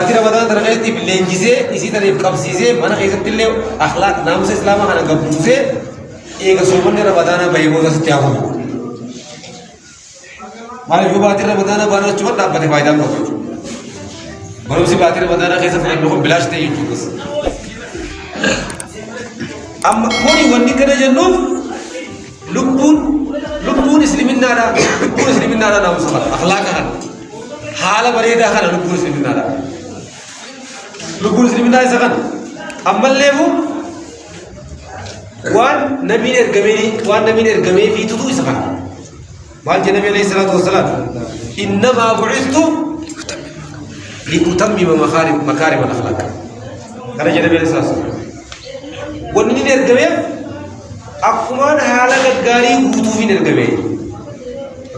في رمضان ترغيتي باللينجزي يصير ترى بقبسيزي ما أنا خيزت اللي أخلاق ناموس إسلام أنا قبوزي إيه كسومن رمضان بيبوزا ستيابو مالي جو باتي رمضان بانو چمت نابته فائدة مو بانو سي باتي رمضان خيزت فلنكم بلاش تيجي بس أما كوني وني كده جنوب لبون إسلامين نارا ناموس أخلاقها حالة بريدة خنا لبون إسلامين نارا لبون إسلامين نارا سكان أما الليمو وان نبي إرجمي في تدو إسكان مال النبي عليه الصلاة والسلام إنما بعثت لأتمم مكارم الأخلاق كان النبي عليه الصلاة والسلام ونين إرجمي أكمان حالا كغاري وطوفين إرجمي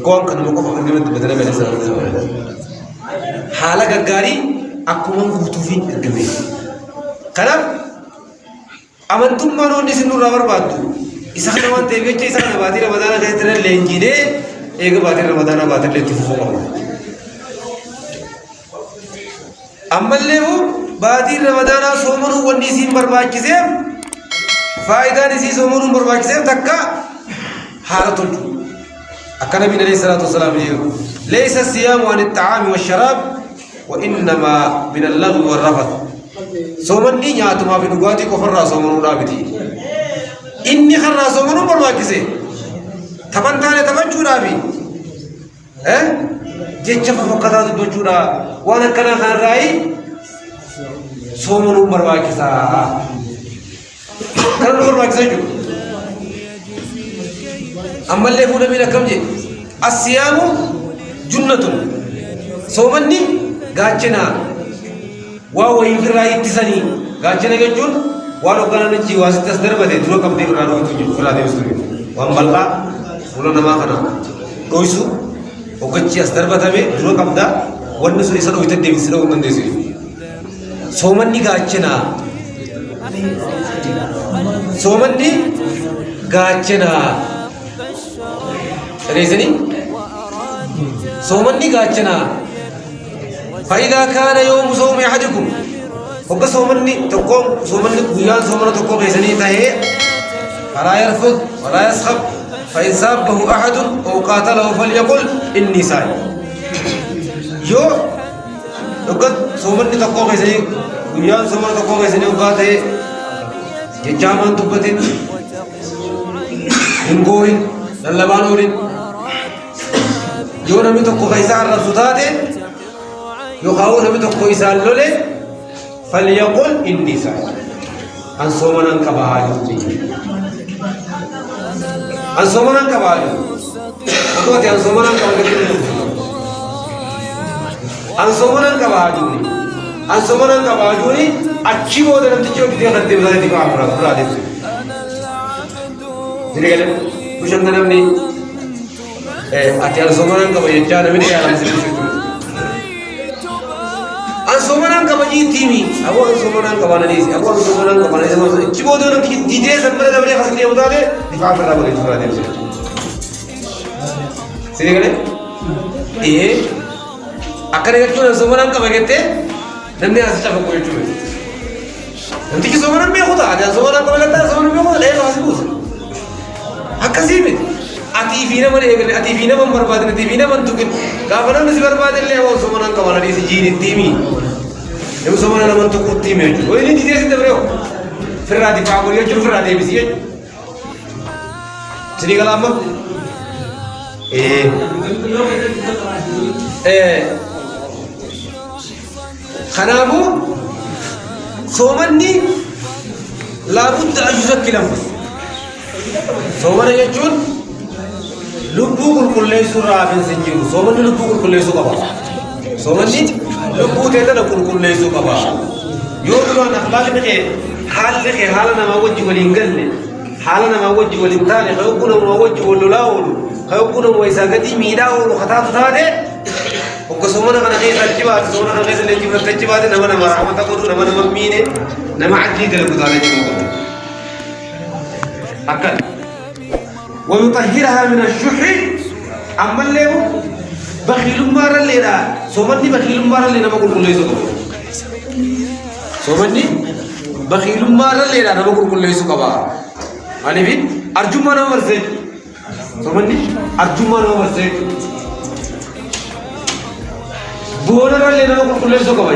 قوم كانوا مقفوا إرجمي بدنا عليه الصلاة والسلام حالا كغاري أكمان وطوفين إرجمي كلام أمانتم ما نوني سنو رابر باتو إسحاق نوان تيجي كي إسحاق نباتي رمضان كهترن لينجينه إيجا باتي رمضان باتر لتفوق أما اللي هو باتي رمضان سومنو ونيسين برباكيسه فائدة نسي سومنو برباكيسه تكا حالة أكنا من عليه الصلاة والسلام ليس الصيام عن الطعام والشراب وإنما من اللغو والرفث سومني نياتو ما في نقاتي كفر سومنو رابطي إني خرّا سومنو برباكيسه تبان تاني تبان جورا بي جيتش ففقتا دو جورا وانا كنا خان راي سومنو برباكيسا كنا برباكيسا جو أما اللي فونا بينا كم جي الصيام جنة سومني غاچنا واو يفراي تساني غاچنا جون والو كنا نجي واسطة سدر بدي درو كم دي كنا روي تجو فلا دي وسلم وامبلا ولا نما كنا كويسو وكتشي أسدر بدي مي درو كم دا ونسو يسلو يتدي بسلو من ديسي سومني غاچنا ريزني سومني غاچنا فإذا كان يوم صوم أحدكم وقت سومني تقوم سومني بيان سومنا تقوم ريزني تهي فلا يرفض ولا يسخب فإن سابه أحد أو قاتله فليقل إني صائم يو وقت سومني تقوم ريزني بيان سومنا تقوم ريزني وقاته يجامان تبتين إنقوين للبانورين يو نمي تقو خيسان رسوتاته يو خاو نمي تقو إسان لولي فليقل إني صائم أن صومنا كباجو أن صومنا كباجو أقولت أن صومنا كباجو أن صومنا كباجو أن صومنا كباجو ني अच्छी बहुत है नतीजों की देखते हैं बता देती हूँ आप बता देते हैं ठीक है कुछ अंदर हमने अत्यार सोमनान का बजे चार मिनट यार हमसे सोमनान का बजी थी मी अब वो सोमनान का बना नहीं अब वो सोमनान का बना नहीं अच्छी बहुत है कि दीजिए संबंध दबले खास नहीं बता दे दिफा कर रहा बोले थोड़ा देर से सही है ये अकर एक तो सोमनान का बगैते नन्हे आसिता को कोई चुने nanti somanan me hoda ada somanan ko lagta somanan me hoda le hasibus hakasimi ati fina man egane ati fina man barbad ne ati fina man tukin ka bana nisi barbad le wo somanan ka wana disi jini timi e somanan man to kutti me jo ini didi sin debreo firra di fa goriyo jo firra de bisi sini kala amma khanabu सोमनी लाबुद्ध अजुज़क्की लंबस सोमन यचुन लुब्बू कुलकुल्लेसु राबिन सिंजिंग सोमन लुब्बू कुलकुल्लेसु कबा सोमनी लुब्बू तेता कुलकुल्लेसु कबा योगलो नखलाक नखे हाल नमा वज्ji वलिंगल्ने हाल नमा वज्ji वलिंताने खयकुना नमा वज्ji वलुलावल खयकुना वैसागति मीदावल खतातु तादे وكسومنا كنا كيس الجواد سومنا كنا كيس الجواد الجواد نمنا مرحمة تقولون نمنا ممينة نما عدلي كلام كذا جموع أكل ويطهرها من الشح أما اللي هو بخيل مبارا لنا سومني بخيل مبارا لنا ما كل يسوق Somanni bakhilummaa irra leedha nama qulqulleessu qaba. Maaliif arjummaa nama barsee somanni arjummaa nama barsee boona irra leedha nama qulqulleessu qaba.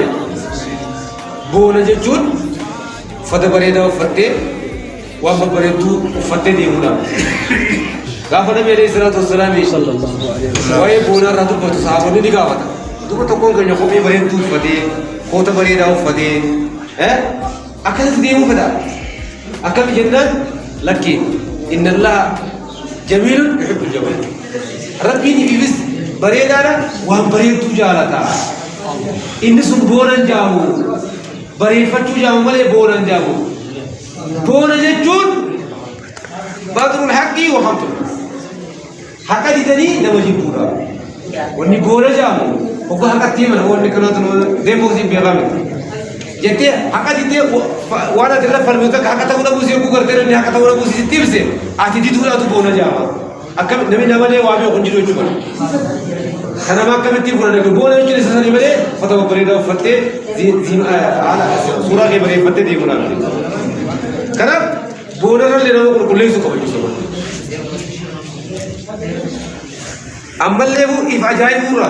Boona jechuun uffata bareedaa uffattee waan babbareedduu uffattee deemuudha. Gaafa Nabi alayhi salaatu wassalaam waa'ee boona irraa dubbatu sahaabonni ni gaafata. Duba tokkoon keenya kophee bareedduu uffatee koota bareedaa uffatee akkasitti deemuu fedha. Akkami jennaan lakki inna Allah jamiilun yuhibbul jamaal. Rabbiin ibis bareedaadha waan bareedduu jaalata. Inni sun boonan jaamu bareeffachuu jaamu malee boonan jaamu. Boona jechuun baadrul haqqii wa hamtul haqa didanii nama jibbuudha. Wanni boona jaamu hoggaa haqatti himana wanni kanaatu deemoo siin beekame. Jettee haqa diddee waan ati irra falmitu akka haqa ta'uu dhabuu si yogguu gartee namni haqa ta'uu dhabuu si ibse ati diduudhaatu boona jaama. Akkam namni namalee waa beeku hin jiru jechuudha. Kanama akkamitti fudhate boona jechuun isa sanii malee uffata babbareedaa uffattee suuraa kee bareeffattee deemuudhaan. Kanaaf boona irra illee nama qulqulleessu qaba jechuudha. Ammallee if ajaa'ibuurra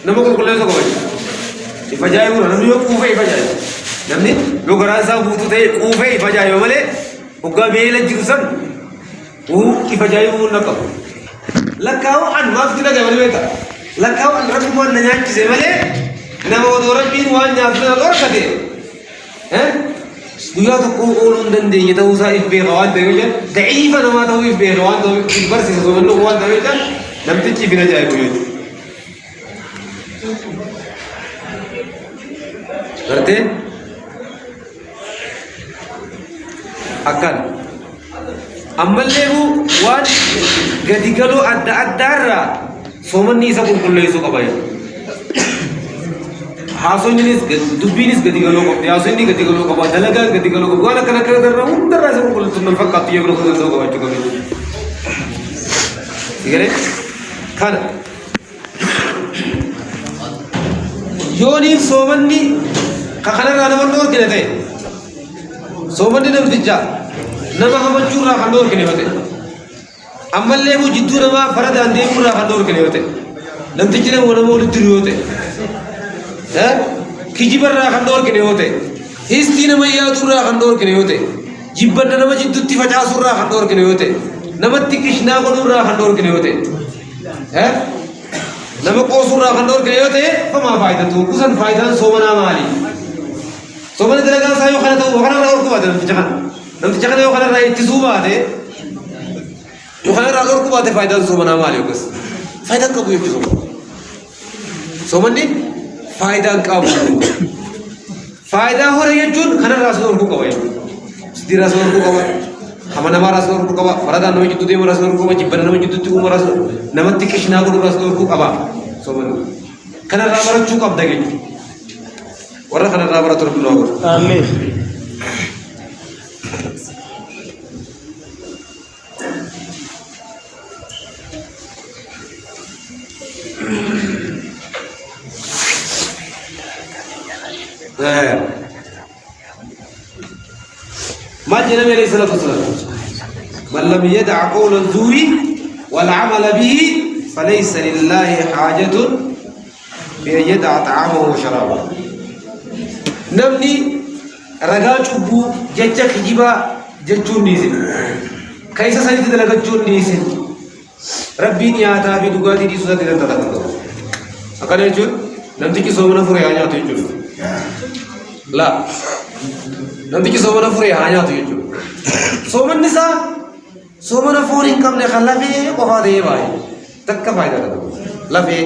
nama qulqulleessu qaba jechuudha. If ajaa'ibuurra namni yoo quufee if ajaa'ibu. Namni yoo garaan isaa guutuu ta'e quufee if ajaa'iba malee hoggaa beela jiru san if ajaa'ibuu na qabu. Lakkaa'uu an maaf itti dhaga'e malee beekta. Lakkaa'uu an rabbi waan na nyaachise malee nama odoo rabbiin waan nyaatu sana dhorkate. Guyyaa tokko ooluu hin dandeenye ta'uusaa if beeka waan ta'eef daciifa namaa ta'uu if beeka waan ta'eef if barsiisa soomannoo waan ta'eef namtichi if hin ajaa'ibu jechuudha. Gartee akkan ammallee waan gadi galoo adda addaarraa soomanni isa qulqulleessuu qaba. Haasonnis dubbiinis gadi galoo qabdi. Haasonni gadi galoo qaba. Dalagaan gadi galoo qaba. Waan akkana akkana irraa hundarraa isa qulqulleessu nan fakkaatu yoo bira kunuunsa qabaachuu qabu. Sigalee kana yooniif soomanni kanarraa nama dhoorkine ta'e soomanni namtichaa nama hamachuurraa kan dhoorkine yoo ta'e ammallee jidduu namaa faradaan deemuurraa kan dhoorkine yoo ta'e namtichi nama walitti jiru yoo ta'e kijibarraa kan dhoorkine yoo ta'e histii nama yaaduurraa kan dhoorkine yoo ta'e jibbanna nama jidduutti facaasuurraa kan dhoorkine yoo ta'e namatti qishnaa godhuurraa kan dhoorkine yoo ta'e nama qoosuurraa kan dhoorkine yoo ta'e famaa faayidatu kusan faayidaan soomanaa maali? Soomana dalagaan isaa yoo kana ta'u kanarraa dhorkuu baate namticha kana yoo kanarraa ittisuu baate yoo kanarraa dhorkuu baate faayidaan soomanaa maali yookas? Faayidaan qabu jechuudha. Soomanni faayidaan qabu. Faayidaa horii jechuun kanarraa si dhorkuu qaba jechuudha. Sidiirraa si dhorkuu qaba. Hama namaarraa si dhorkuu qaba. Faradaan nama jidduu deemuurraa si dhorkuu qaba. Jibbana nama jidduutti uumarraa namatti qishnaa godhuurraa si dhorkuu qaba. Soomanni kanarraa barachuu qabda jechuudha. Warra kanarraa baratu rabbi nuu godhu. Amiin. ما جاء النبي عليه الصلاة والسلام من لم يدع قول الزور والعمل به فليس لله حاجة بأن يدع طعامه وشرابه. نمني رجاء شبو جتك جبا جتون نيسن كيسا سنيت دلقة جون نيسن ربي نياتا في دقاتي دي سوزاتي دن تتكلم أكان يجون نمتك سومنا فريان ياتو يجون لا نمتك سومنا فريان ياتو يجون سومن نسا سومنا فورين كم نخلا في قفاده باي تك فايدة لا في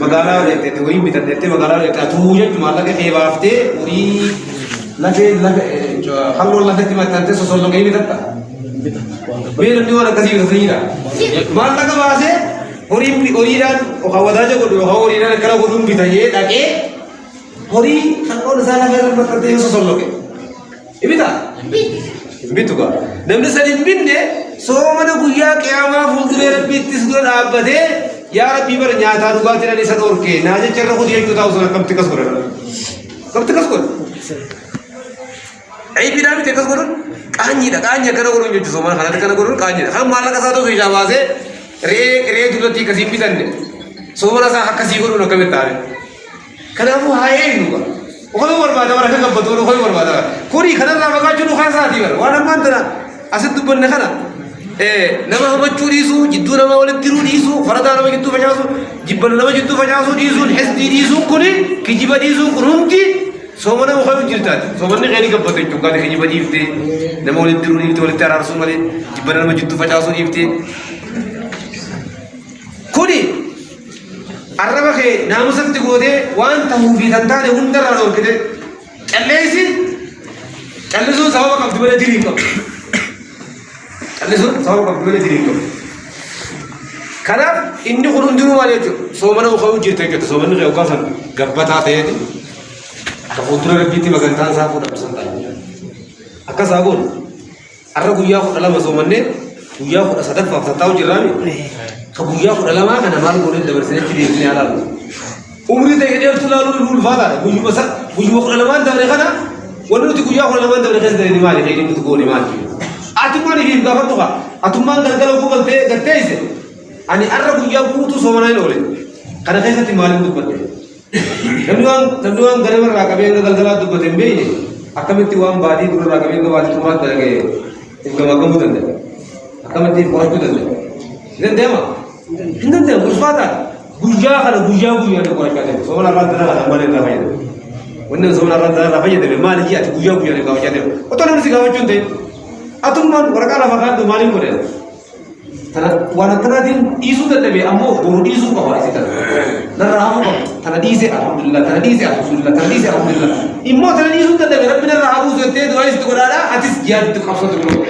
magaalaa walitti horii bitatte magaalaa walitti tuuje maalla ke eebaafte horii lafe halluu lafetti maxxante sosollo ga'ii bitatta beelonni waan akkasii bitataniidha maalla ka baase horiidhaan hawwadaaja godhu yookaan horiidhaan akkana godhuun bitayee dhaqee horii halluun isaa lafa irra maxxante sosollo ga'e ibita bitu gaa namni sadi hin binne soomana guyyaa qiyaamaa fuulduree rabbiittis dura dhaabbatee yaa rabbii bara nyaataa dhugaatii dhaan isa dhoorkee naa jecha irra hojii jechuudha osoo akkamitti akkas godhan قبت كسكون أي بيرامي تكسكون كاني ده كاني كنا قولون جو سومن خالد كنا قولون كاني ده هم مالا كساتو في جوازه ري دولتي كسيم بيتني سومن أسا حق كسي قولون كم تاري كنا هو هاي نوكا وهو وربادا ورا كم بدو وهو وربادا كوري كنا رابع كاتشلو خاصة ديور وانا ما أنتنا أسد تبون نخنا nama hamachuu dhiisuu jidduu nama walitti hiruu dhiisuu faradaa nama jidduu facaasu jibbana nama jidduu facaasu dhiisuun hesdii dhiisuun kuni kijiba dhiisuun kun hundi sooma nama hoyu jirtaati soomanni qeeni gabbate jechuun kaate kijiba dhiiftee nama walitti hiruu dhiiftee walitti araarsuu malee jibbana nama jidduu facaasuu dhiiftee kuni arraba kee naamusatti gootee waan tahuu fi kan taane hundarraa dhorkite callisuun sababa qabdi malee dirii qabdi Alisun sama kau beli diri kau. Karena ini kurun dulu mana itu, somana kau cerita kita, somana kau kasan, gabbat hati itu, kau tuh lebih ti makan tanah sapu dapat santai. Akas sabun, arah guyya kau dalam somane, guyya kau sadar fakta tahu jerami, kau guyya kau dalam mana malu kau ni dapat seni ciri ini alam. Umri dek dia tu lalu dulu father, guyya besar, guyya kau dalam mana dapat kana, walau tu guyya kau dalam mana dapat kana dari mana, kayak gitu kau ni mana. Atumani him gafar tuka atumman galgala ko galte gatteise ani arrabu yabu tu somana lole kana kaisa ti malim dubbate tanduan garebar rakabe galgala dubbate mbeine akamiti wam badi dur rakabe ko wadi tumat dage inga magamu dande akamiti boju dande den dema hindan de usfata gujja guya ko kade somana radra kana mane na hayde wannan somana radra na hayde mali ji ati guya ne ka wajade otonan si ka wajunde Atuman berkala makan tu maling boleh. Tanah wanita tadi isu tetapi ammo boru isu kau isi tadi. Narahamu kau tanah diisi alhamdulillah, tanah diisi alhamdulillah. Immo tanah isu tetapi Rabbi narahamu sete dua isu tu ada atis jihad tu kapsul tu dulu.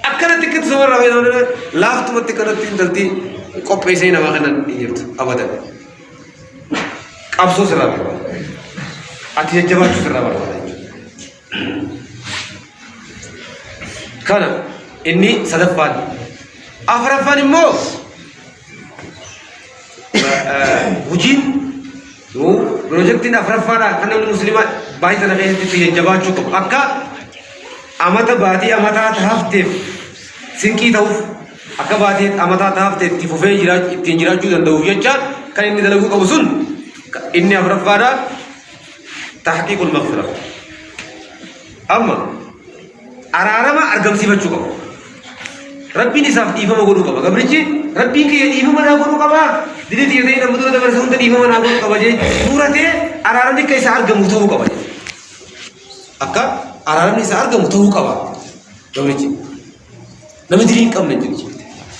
Akan tiket semua ramai orang laft tu mati kerana tintalti kau pesa ini nama kanan ini tu abadan. Kapsul serap. Atis jawab tu serap. Karena ini sadafan, afrafan immo, hujin, project ini afrafan, karena muslimat baik tanah kaya itu yang jawab cukup. Akka amata bati amata tahafte, singki tahu, akka bati amata tahafte, tifufe tinjiraj juga dan dahuya cat, kan ini dalam buku kabusun, ini afrafan, tahqiqul maghfirah. Amma ararama argam sifat cukup. Rabbi ni saf ifa maguru kaba. Gabrici Rabbi ke ifa mana guru kaba. Dili dia ini nama tu ada bersun tadi ifa mana guru kaba je. Surate araram ni kaisa argam mutu kaba. Akka araram ni sa argam mutu kaba. Gabrici. Nama diri kam nanti.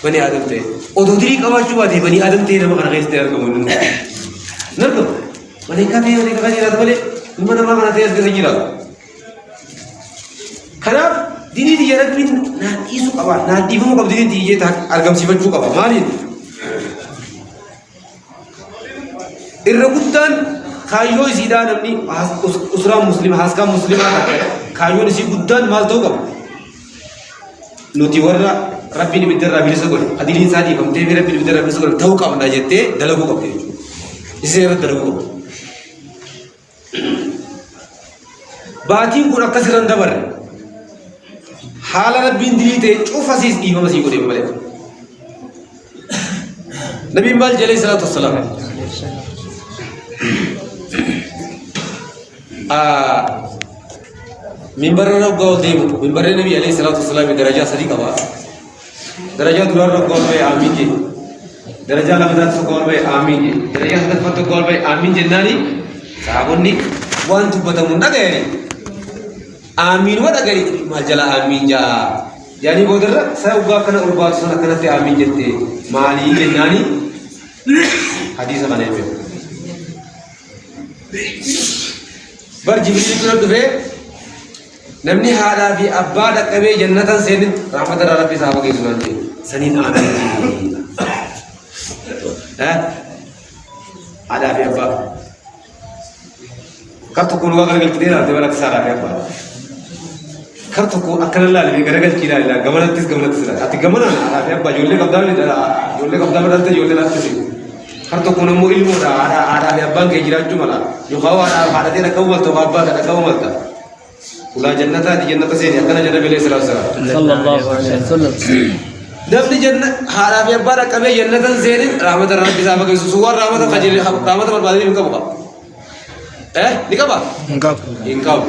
Bani Adam te. Odo diri kaba cuba di Bani Adam te nama kana kaisa argam mutu. Narko. Bani kate jirat bale. Mana mana te asal jirat. Karena dini dia Rabbi nah isu kaba, nah ibu mau kau dini dia tak argam sifat juga kaba malin. Irragutan kayu sida namni usra muslim haska muslim ada kayu ni si gudan mal tahu kaba. Nuti warna Rabbi ni bidar Rabbi segol. Adilin sadi kamte Rabbi ni bidar Rabbi segol tahu kaba dah jete dalagu kaba. Isi era dalagu. Batin pun akasiran dabar. Halan Nabi diri te cufa sis imam masih kau dia balik. Nabi Muhammad Jalil Sallallahu Alaihi Wasallam. Mimbar orang gaul demu. Mimbar Nabi Jalil Sallallahu Alaihi Wasallam derajat sedih kawa. Derajat dua orang gaul baik amin je. Derajat lamat tu gaul baik amin je. Derajat sedap tu gaul baik amin je nari. Sahabat ni wan tu batang munda gaya ni. Amin wada gari majala amin ja. Yani bodar saya ubah kena ubah sana kena te amin jette. Mali le nani hadis mana itu. Bar Jibril itu dua. Namni hada fi abada kabe jannatan senin rahmat Rabbi sahabat ke sunan je. Senin amin. Ada fi abba. Kartu kuno agar kita tidak ada balak sara fi abba. Kartu ko akalala le garagal kira la gamanatis la ati gamana ala ya ba jolle kabda le jolle kabda badante jolle la tsi هر تو كون مو علم ولا على أبان كجرا جملا يخاو على حالتنا كومل تو أبان كذا كومل تا ولا جنة هذه جنة سيري أكنا جنة بلي سلام صلى الله عليه وسلم نبني جنة حالا في أبان كمية جنة سيري رحمة ربي سامك سوار رحمة خجل رحمة بالبادي من كم نكبا إنكاب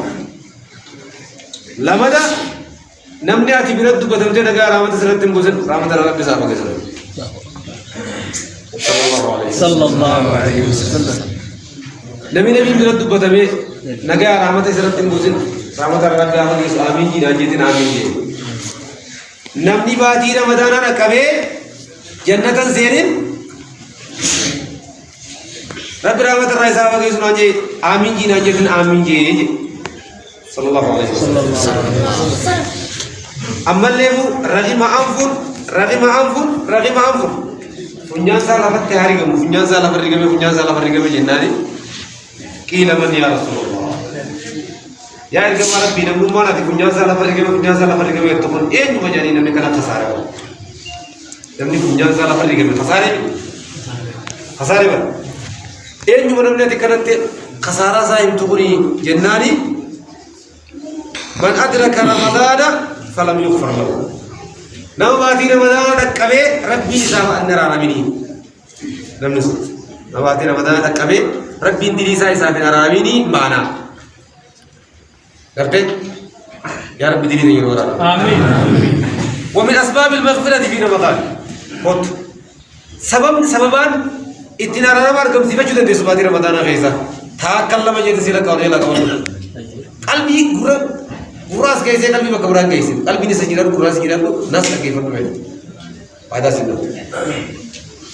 لما ده نمني أتي بيرد بدمته نجار رحمة سرتم بوزن رحمة ربي سامك سلام صلى الله عليه وسلم نبي بيرد بدمه نجار رحمة سرتم بوزن رحمة ربي سامك سلام آمين جي ناجيتين آمين جي نمني بادي رمضان نكبه جنة زينين رب رحمة الله سامك سلام جي آمين جي ناجيتين آمين جي صلى الله عليه وسلم أما اللي هو رغم أنفن فنجان سال أفت هاريكم فنجان سال أفريقم جنادي كيل من يا رسول الله يا إرجع مرة بينا نوما نادي فنجان سال أفريقم يتقون إيه نوما جاني نمني كنا خسارة نمني فنجان سال أفريقم خسارة بقى إيه نوما نمني كنا خسارة سايم تقولي جنادي من أدرك رمضان فلم يغفر له نو باتي رمضان كبه ربي سامع النار عالمين نمنس نو باتي رمضان كبه ربي ندري ساي سامع النار عالمين معنا كرت يا رب ديني نيرورا آمين ومن أسباب المغفرة في رمضان قط سببان اتنا رمضان كم سيفا جدا دي سباتي رمضان غيزا تا كلمة جد سيلا كوني لا كوني قلبي غراس كيسه قلبي بكبران كيسه قلبي نسجيران غراس جيران ناس كيف فهمت هذا سيدنا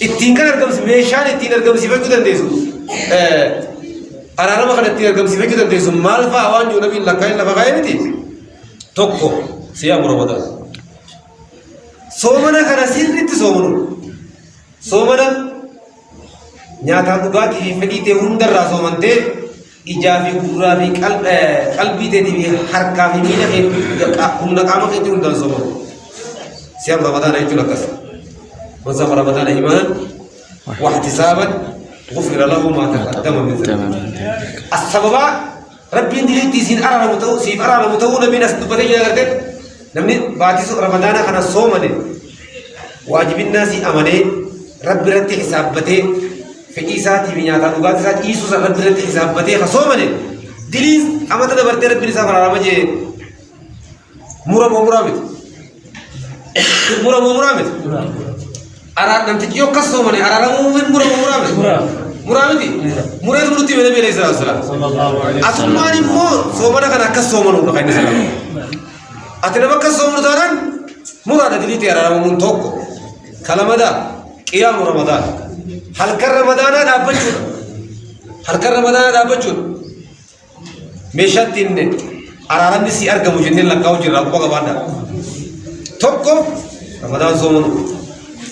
اتينكر ارقم سميشان اتين ارقم سيفا كده ديسو أرانا ما كان اتين ارقم سيفا كده ديسو مالفا اوان جو نبي لكاين لفقاين تي توكو سيام رمضان سومنا كان سيرت سومنا نياتا دغاتي فديته هندر را سومنته إجابي غرابي قلبي تدي حركة في مينا هم نقامة كتير عندنا سبب سيام رمضان يجوا لكاس وصام رمضان إيمانا واحتسابا غفر له ما تقدم من ذنبه السبب ربي ندري تيسين أرانا متو سيف أرانا متو نبي ناس تبتدي يقدر نمني بعد رمضان أنا صومني واجب الناس أمانة رب رتي حسابته في إيساتي بنياتا لغات سات إيسوس رب رتي حسابته خصومني دليل أما تدا برتي رب نسافر على مجه مرامت أراد نمتجيو كصومني أراد مومن مرامت مرامتي مراد مرتي من النبي عليه الصلاة والسلام أسمعني مو صومنا كنا كصومنا ولا كاين سلام أتنا بك صومنا دارن مراد دليل تيارا مومن توكو كلام هذا قيام رمضان هل كر رمضان دابجون مشاتين أرارن سي أرجع مجنين لقاو جرا بقى بعدا توكو رمضان صومن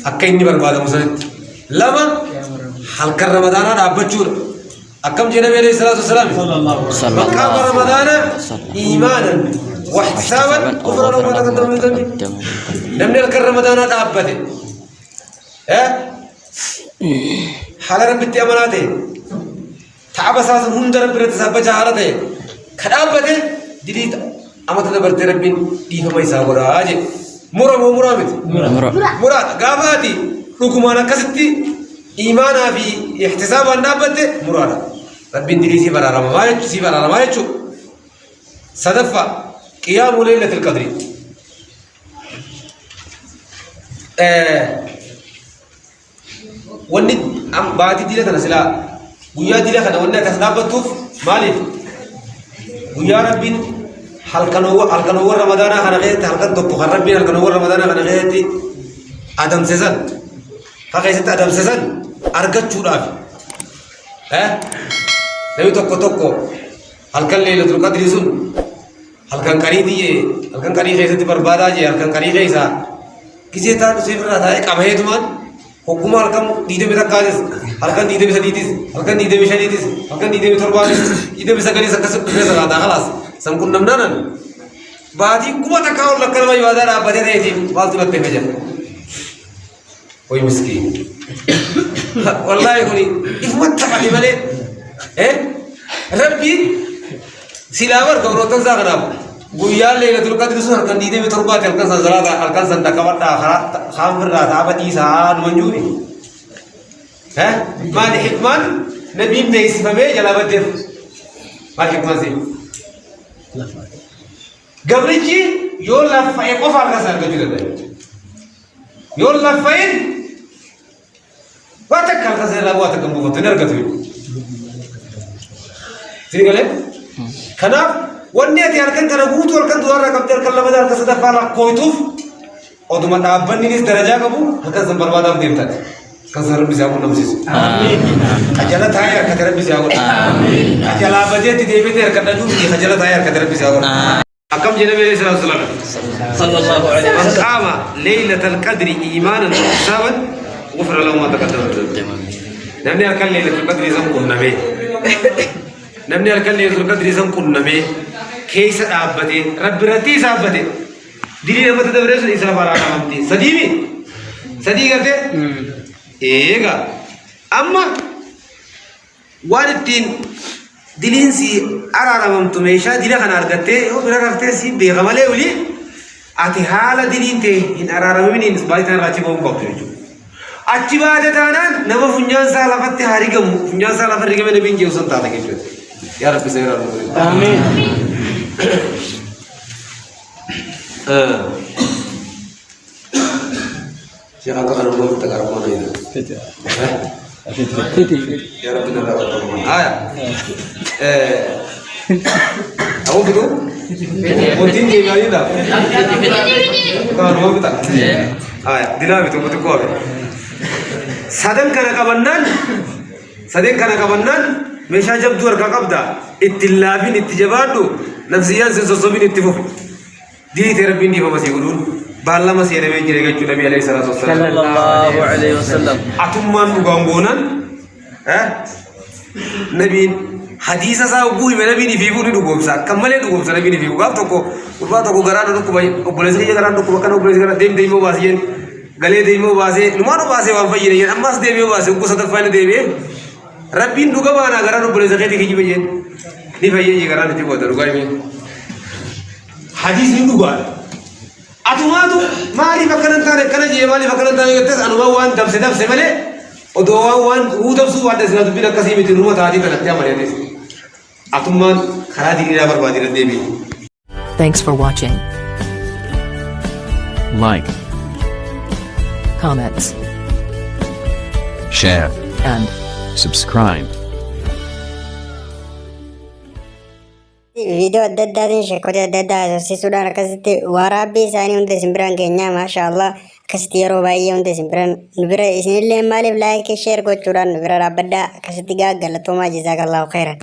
أكيني برباد مسند لما هل كر رمضان دابجون أكم جنبي عليه الصلاة والسلام مقام رمضان إيمانا واحتسابا غفر له ما تقدم من ذنبه نمني هل كر رمضان دابته حال ربي أمانته تعب أساس هند ربي رتسابة جهالته خرابته دليل أمانة برتي ربي ديفا ما يسابه راجع مرامت غافاتي حكمانا كستي إيمانا في احتساب النابته مرادا ربي دليل سيبرا ما يجو صدفة قيام ليلة القدر wanni am baati dile kana sila guyya dile kana wanni tasdabatuuf maalif guyya rabbin halkanoo ramadana kana geeti halkan tokko kan rabbin halkanoo ramadana kana geeti adamsesan haqiisatti adamsesan argachuudhaaf nabi tokko halkan leelatul qadri sun halkan qarii keessatti barbaadaa jee halkan qarii keessa gisee taan sifirraa taa'ee qabaheetumaan حكومة هلكم ديده بيتا كارس هلكم ديده بيتا ديتيس هلكم ديده بيشا ديتيس هلكم ديده بيتا ربانيس ديده بيتا كاري سكسر بيتا سكاتا خلاص سامكون نمنانا بعدي كم تكاور لكنا ما يوادر أبدا ده يتيم والتو لكتة بيجا कोई مسكين والله يقولي إفمت تقعد ملئ إيه ربي سلاور قبرو تنزا غنام قويا ليلة القدر سهر كان ديدي بتربات الكنسان زرادا الكنسان دكبر دا خامر دا تابتي سعاد منجوري ها ما الحكمان نبي بيس فمي جلا بدر ما الحكمان زي قبرتي يقول لفعي قفا الكنسان كجودا يقول لفعين واتك الكنسان لا واتك مبوغة نرقتو تريد قال كناف ونيت ياركن كنبوت وركن دوار ركب تركن لما دار كسدف على كويتوف أودما نابني نيس درجة كبو هكذا زمبرباد أم ديمتات كسر بيزاقون نمسيس آمين أجلا تاير كتر بيزاقون آمين أجلا بديه تديبي تير كنا جو بيجي أجلا تاير كتر بيزاقون أكم جنب عليه الصلاة والسلام صلى الله عليه من وسلم قام ليلة القدر إيمانا واحتسابا غفر له ما تقدم من ذنبه نمني أكل ليلة القدر زنقون نبي نمني أكل ليلة القدر زنقون نبي كيس أبدي رب رتي سابدي ديني نمت دبرس إسلام على نامتي سديمي سدي کرتے إيجا أما وارتين دلين سي أرارا ممتميشا دينا خنار کرتے هو بنا رفتے سي بيغمالي ولي آتي حالا دلين تي إن أرارا ممين إسبالي تان راچي بهم قبطو يجو أچي بعد تانا نما فنجان سالا فتح هاريكم فنجان سالا فتح هاريكم نبين جيوسن تانا كيشوت يا رب سيرا آمين شيخ أنت أنا بقول لك أنا ما نيجي يا رب نلا أبو كده ممكن كي يعني ده كان هو بتاع دينا بتوع بتوع سادن كنا مشا جب دور كقبضة اتلافين اتجابادو نفسيان سنسوبين اتفوف دي تربين دي فما سيقولون بالله ما سيرة من جريء النبي عليه الصلاة والسلام صلى الله عليه وسلم أتمان مغامبونا نبي حديثا سأقول من نبي نفيبو ندوقهم سا كمله ندوقهم سا نبي نفيبو قاب تكو غران ندوقو باي أبوليس كي غران ندوقو بكان أبوليس غران ديمو باسين غلي ديمو باسين نمانو باسي وانفاجين ين أماس ديمو باسي وكو ستفاين ديمو ربين ندوقا بانا غران أبوليس كي تكيجي بيجين نفاجين غران ندوقو تلوكاي مين حديث ندوقا أتوماتو مالي فكرن تاني كنا جي مالي فكرن تاني يتس أنو وان دبس ماله ودوا وان هو دبسو وان دسنا تبينا كسي متنوما تادي كنا تيا مالي دس أتومان خرادي كنا بربادي رديبي. Thanks for watching. Like, Comments share, and subscribe. فيديو الدادين شكوتي الدادة سيسودان كستي ورابي ساني وندي سمبران كينيا ما شاء الله كستي يروبايي وندي سمبران نبرا إسن اللي مالي بلايك شير كوچوران نبرا رابدا كستي غاق غلطو ما جزاك الله خيرا.